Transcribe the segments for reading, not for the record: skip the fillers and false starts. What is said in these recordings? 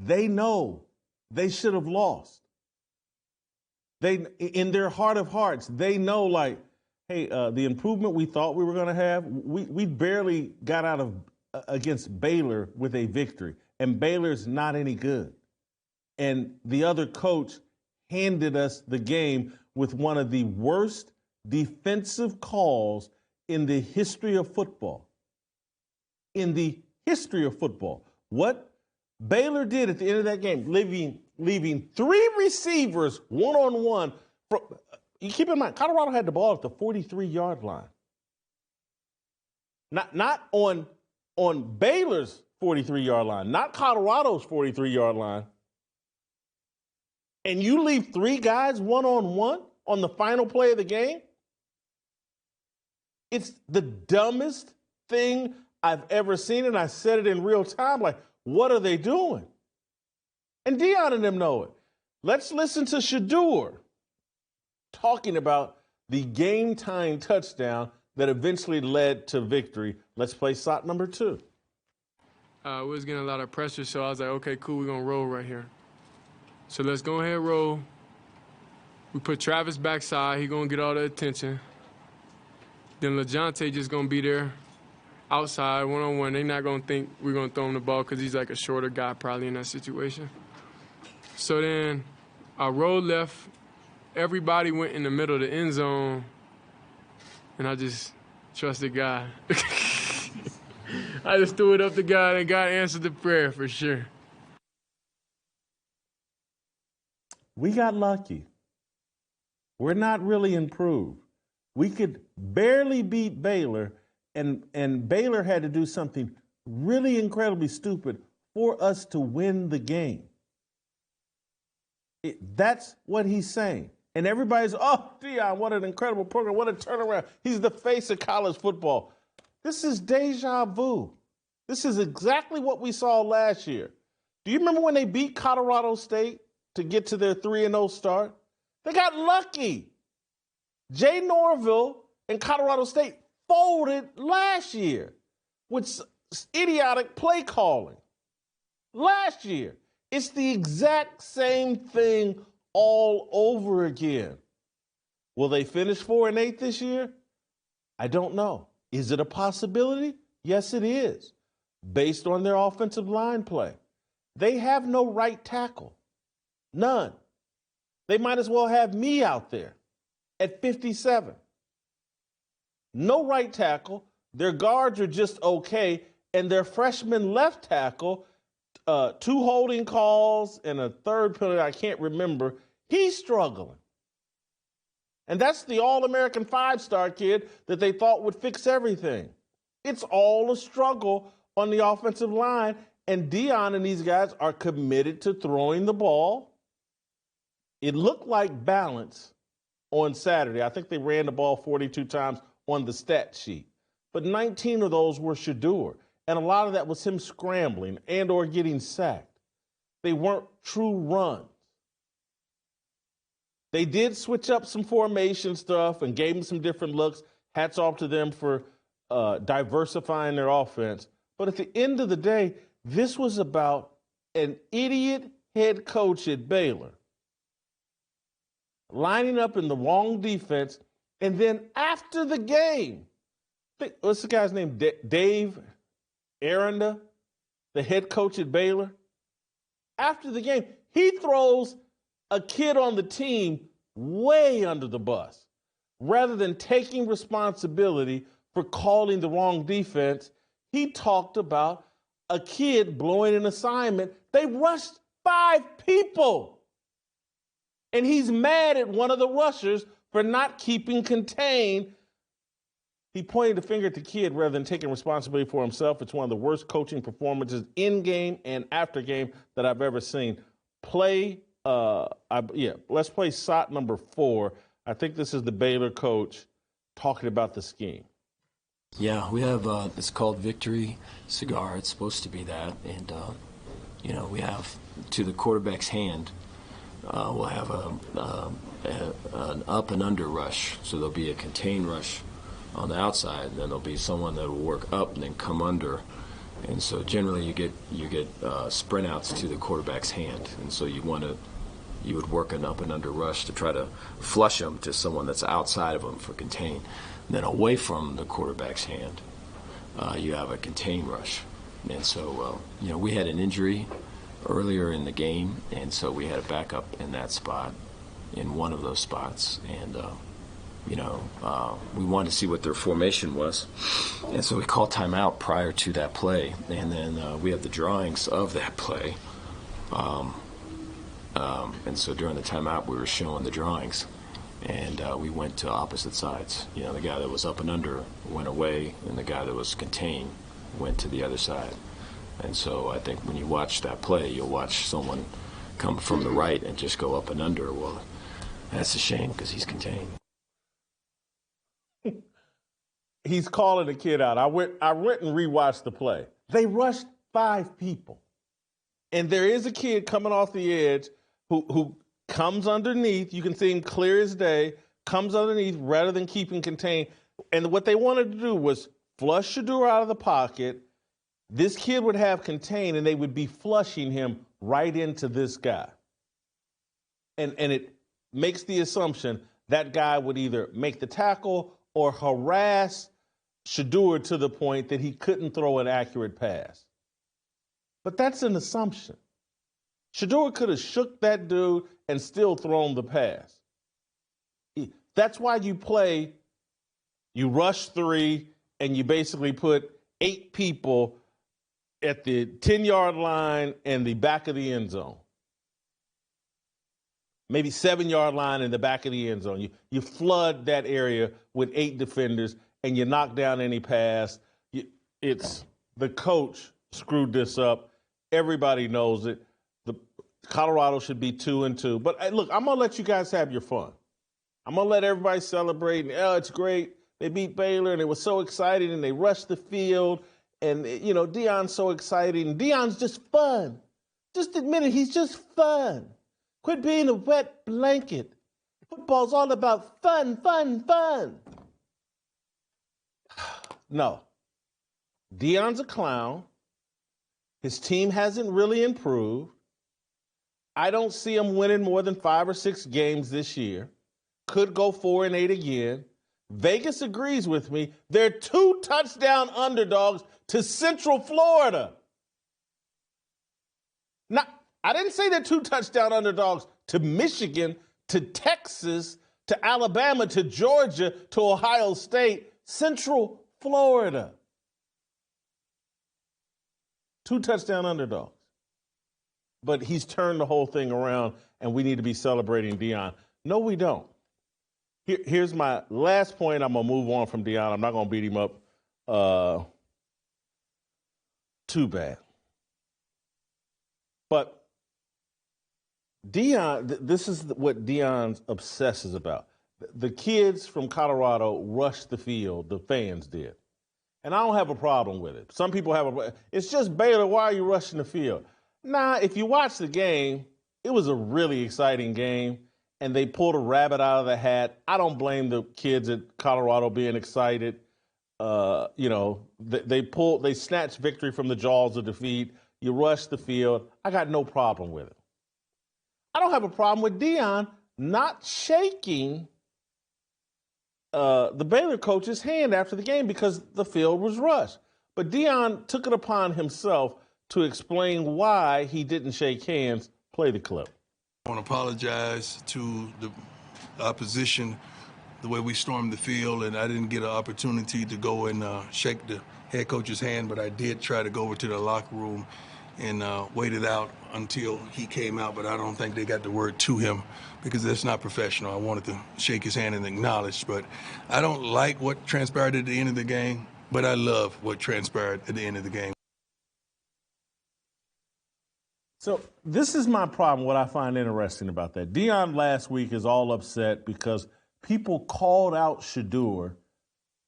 They know they should have lost. They, in their heart of hearts, they know, like, hey, the improvement we thought we were going to have, we barely got out of against Baylor with a victory, and Baylor's not any good. And the other coach handed us the game with one of the worst defensive calls in the history of football. In the history of football. What Baylor did at the end of that game, leaving three receivers one-on-one. You keep in mind, Colorado had the ball at the 43-yard line. Not on Baylor's 43-yard line, not Colorado's 43-yard line. And you leave three guys one-on-one on the final play of the game? It's the dumbest thing I've ever seen, and I said it in real time, like, what are they doing? And Deion and them know it. Let's listen to Shedeur talking about the game-time touchdown that eventually led to victory. Let's play shot number 2. We was getting a lot of pressure, so I was like, okay, cool, we're going to roll right here. So let's go ahead and roll. We put Travis backside. He going to get all the attention. Then LeJounte just going to be there outside, one-on-one. They're not going to think we're going to throw him the ball because he's like a shorter guy probably in that situation. So then I rolled left. Everybody went in the middle of the end zone, and I just trusted God. I just threw it up to God, and God answered the prayer for sure. We got lucky. We're not really improved. We could barely beat Baylor, and Baylor had to do something really incredibly stupid for us to win the game. That's what he's saying. And everybody's, oh, Deion, what an incredible program. What a turnaround. He's the face of college football. This is deja vu. This is exactly what we saw last year. Do you remember when they beat Colorado State to get to their 3-0 start? They got lucky. Jay Norville and Colorado State folded last year with idiotic play calling. Last year. It's the exact same thing all over again. Will they finish 4-8 this year? I don't know. Is it a possibility? Yes, it is, based on their offensive line play. They have no right tackle. None. They might as well have me out there at 57. No right tackle. Their guards are just okay. And their freshman left tackle, 2 holding calls and a third penalty, I can't remember, he's struggling. And that's the All-American 5-star kid that they thought would fix everything. It's all a struggle on the offensive line, and Deion and these guys are committed to throwing the ball. It looked like balance on Saturday. I think they ran the ball 42 times on the stat sheet. But 19 of those were Shedeur, and a lot of that was him scrambling and or getting sacked. They weren't true runs. They did switch up some formation stuff and gave them some different looks. Hats off to them for diversifying their offense. But at the end of the day, this was about an idiot head coach at Baylor lining up in the wrong defense. And then after the game, what's the guy's name? Dave Aranda, the head coach at Baylor. After the game, he throws a kid on the team way under the bus. Rather than taking responsibility for calling the wrong defense, he talked about a kid blowing an assignment. They rushed 5 people. And he's mad at one of the rushers for not keeping contained. He pointed the finger at the kid rather than taking responsibility for himself. It's one of the worst coaching performances in game and after game that I've ever seen. Let's play shot number 4. I think this is the Baylor coach talking about the scheme. Yeah, we have it's called Victory Cigar. It's supposed to be that, and we have to the quarterback's hand. We'll have an up and under rush, so there'll be a contained rush on the outside, and then there'll be someone that will work up and then come under And so generally you get sprint outs to the quarterback's hand, and so you would work an up and under rush to try to flush them to someone that's outside of them for contain. And then away from the quarterback's hand, you have a contain rush. And so we had an injury earlier in the game, and so we had a backup in that spot, in one of those spots, and we wanted to see what their formation was, and so we called timeout prior to that play, and then we have the drawings of that play, and so during the timeout we were showing the drawings, and we went to opposite sides. The guy that was up and under went away, and the guy that was contained went to the other side. And so I think when you watch that play, you'll watch someone come from the right and just go up and under. Well, that's a shame because he's contained. He's calling the kid out. I went and rewatched the play. They rushed 5 people. And there is a kid coming off the edge who comes underneath. You can see him clear as day, comes underneath rather than keeping contained. And what they wanted to do was flush Shedeur out of the pocket. This kid would have contained, and they would be flushing him right into this guy. And it makes the assumption that guy would either make the tackle or harass Shedeur to the point that he couldn't throw an accurate pass. But that's an assumption. Shedeur could have shook that dude and still thrown the pass. That's why you rush 3, and you basically put 8 people at the 10-yard line and the back of the end zone. Maybe 7-yard line in the back of the end zone. You flood that area with 8 defenders, and you knock down any pass. It's the coach screwed this up. Everybody knows it. Colorado should be 2-2. But look, I'm going to let you guys have your fun. I'm going to let everybody celebrate. And, it's great. They beat Baylor, and it was so exciting, and they rushed the field. And, Deion's so exciting. And Deion's just fun. Just admit it, he's just fun. Quit being a wet blanket. Football's all about fun, fun, fun. No. Deion's a clown. His team hasn't really improved. I don't see him winning more than 5 or 6 games this year. Could go 4-8 again. Vegas agrees with me. They're 2 touchdown underdogs to Central Florida. Now, I didn't say they're 2 touchdown underdogs to Michigan, to Texas, to Alabama, to Georgia, to Ohio State. Central Florida. 2 touchdown underdogs. But he's turned the whole thing around, and we need to be celebrating Deion. No, we don't. Here's my last point. I'm going to move on from Deion. I'm not going to beat him up too bad. But Deion, this is what Deion obsesses about. The kids from Colorado rushed the field, the fans did. And I don't have a problem with it. Some people have it's just Baylor, why are you rushing the field? Nah, if you watch the game, it was a really exciting game, and they pulled a rabbit out of the hat. I don't blame the kids at Colorado being excited. They snatched victory from the jaws of defeat. You rush the field. I got no problem with it. I don't have a problem with Deion not shaking the Baylor coach's hand after the game because the field was rushed. But Deion took it upon himself to explain why he didn't shake hands. Play the clip. I want to apologize to the opposition, the way we stormed the field, and I didn't get an opportunity to go and shake the head coach's hand, but I did try to go over to the locker room and wait it out until he came out, but I don't think they got the word to him because that's not professional. I wanted to shake his hand and acknowledge, but I don't like what transpired at the end of the game, but I love what transpired at the end of the game. So this is my problem, what I find interesting about that. Deion last week is all upset because people called out Shedeur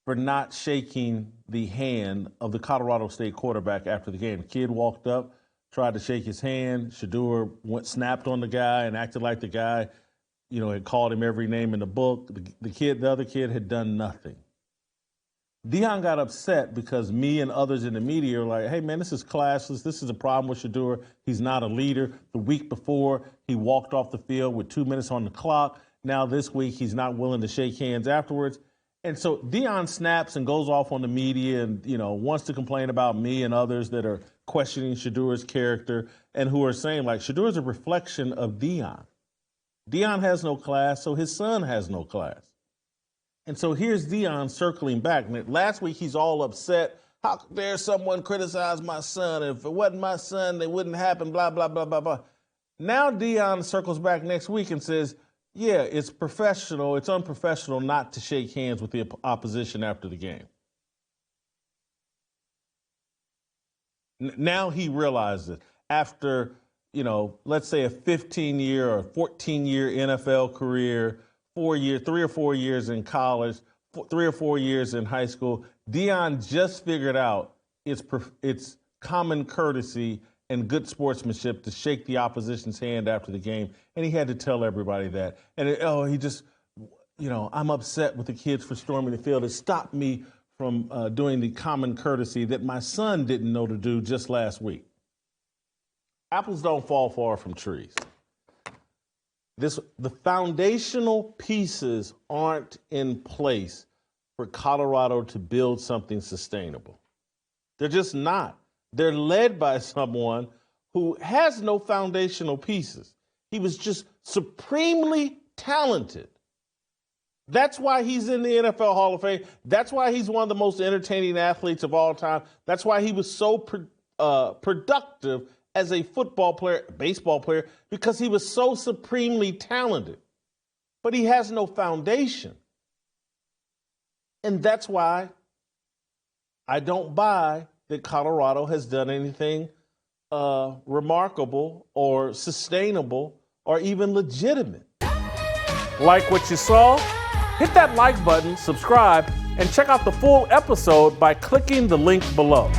for not shaking the hand of the Colorado State quarterback after the game. The kid walked up, tried to shake his hand. Shedeur snapped on the guy and acted like the guy, had called him every name in the book. The other kid had done nothing. Deion got upset because me and others in the media are like, hey, man, this is classless. This is a problem with Shedeur. He's not a leader. The week before, he walked off the field with 2 minutes on the clock. Now this week, he's not willing to shake hands afterwards. And so Deion snaps and goes off on the media and, wants to complain about me and others that are questioning Shedeur's character and who are saying, like, Shedeur is a reflection of Deion. Deion has no class, so his son has no class. And so here's Deion circling back. Last week, he's all upset. How dare someone criticize my son? If it wasn't my son, it wouldn't happen, blah, blah, blah, blah, blah. Now Deion circles back next week and says, yeah, it's professional. It's unprofessional not to shake hands with the opposition after the game. Now he realizes after, let's say a 15-year or 14-year NFL career, 3 or 4 years in college, 3 or 4 years in high school, Deion just figured out it's common courtesy and good sportsmanship to shake the opposition's hand after the game. And he had to tell everybody that. And I'm upset with the kids for storming the field. It stopped me from doing the common courtesy that my son didn't know to do just last week. Apples don't fall far from trees. The foundational pieces aren't in place for Colorado to build something sustainable. They're just not. They're led by someone who has no foundational pieces. He was just supremely talented. That's why he's in the NFL Hall of Fame. That's why he's one of the most entertaining athletes of all time. That's why he was so productive as a football player, baseball player, because he was so supremely talented. But he has no foundation. And that's why I don't buy that Colorado has done anything remarkable or sustainable or even legitimate. Like what you saw? Hit that like button, subscribe, and check out the full episode by clicking the link below.